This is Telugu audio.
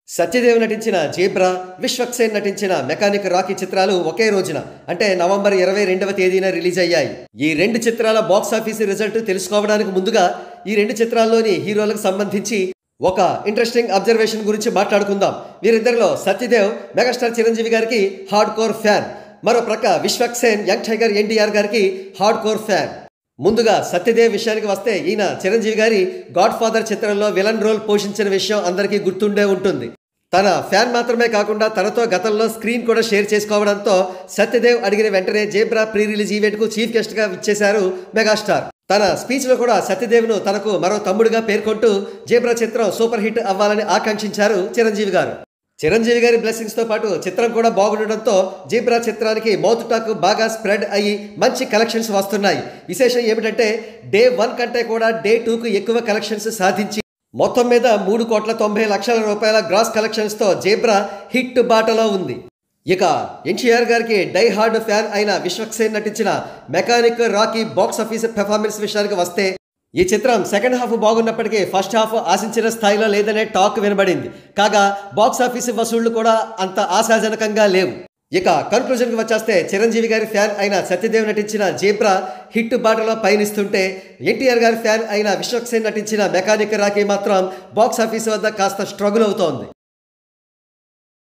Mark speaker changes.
Speaker 1: సత్యదేవ్ నటించిన జీబ్రా, విశ్వక్సేన్ నటించిన మెకానిక్ రాకీ చిత్రాలు ఒకే రోజున అంటే నవంబర్ 22వ తేదీన రిలీజ్ అయ్యాయి. ఈ రెండు చిత్రాల బాక్సాఫీస్ రిజల్ట్ తెలుసుకోవడానికి ముందుగా ఈ రెండు చిత్రాల్లోని హీరోలకు సంబంధించి ఒక ఇంట్రెస్టింగ్ అబ్జర్వేషన్ గురించి మాట్లాడుకుందాం. వీరిద్దరిలో సత్యదేవ్ మెగాస్టార్ చిరంజీవి గారికి హార్డ్ కోర్ ఫ్యాన్, మరో ప్రక్క విశ్వక్సేన్ యంగ్ టైగర్ ఎన్టీఆర్ గారికి హార్డ్ కోర్ ఫ్యాన్. ముందుగా సత్యదేవ్ విషయానికి వస్తే ఈయన చిరంజీవి గారి గాడ్ ఫాదర్ చిత్రంలో విలన్ రోల్ పోషించిన విషయం అందరికీ గుర్తుండే ఉంటుంది. తన ఫ్యాన్ మాత్రమే కాకుండా తనతో గతంలో స్క్రీన్ కూడా షేర్ చేసుకోవడంతో సత్యదేవ్ అడిగిన వెంటనే జీబ్రా ప్రీ రిలీజ్ ఈవెంట్కు చీఫ్ గెస్ట్గా విచ్చేశారు మెగాస్టార్. తన స్పీచ్లో కూడా సత్యదేవ్ను తనకు మరో తమ్ముడుగా పేర్కొంటూ జీబ్రా చిత్రం సూపర్ హిట్ అవ్వాలని ఆకాంక్షించారు చిరంజీవి గారు. చిరంజీవి గారి బ్లెస్సింగ్స్తో పాటు చిత్రం కూడా బాగుండడంతో జీబ్రా చిత్రానికి మౌత్ టాక్ బాగా స్ప్రెడ్ అయ్యి మంచి కలెక్షన్స్ వస్తున్నాయి. విశేషం ఏమిటంటే డే 1 కంటే కూడా డే 2కు ఎక్కువ కలెక్షన్స్ సాధించి మొత్తం మీద 3,90,00,000 రూపాయల గ్రాస్ కలెక్షన్స్తో జీబ్రా హిట్ బాటలో ఉంది. ఇక ఎన్టీఆర్ గారికి డై హార్డ్ ఫ్యాన్ అయిన విశ్వక్సేన్ నటించిన mechanic Rocky box office performance విషయానికి వస్తే ఈ చిత్రం సెకండ్ హాఫ్ బాగున్నప్పటికీ ఫస్ట్ హాఫ్ ఆశించిన స్థాయిలో లేదనే టాక్ వినబడింది. కాగా బాక్స్ ఆఫీస్ వసూళ్లు కూడా అంత ఆశాజనకంగా లేవు. ఇక కన్క్లూజన్కి వచ్చేస్తే చిరంజీవి గారి ఫ్యాన్ అయిన సత్యదేవ్ నటించిన జీబ్రా హిట్ బాటలో పయనిస్తుంటే ఎన్టీఆర్ గారి ఫ్యాన్ అయిన విశ్వక్సేన్ నటించిన మెకానిక్ రాకీ మాత్రం బాక్స్ ఆఫీస్ వద్ద కాస్త స్ట్రగుల్ అవుతోంది.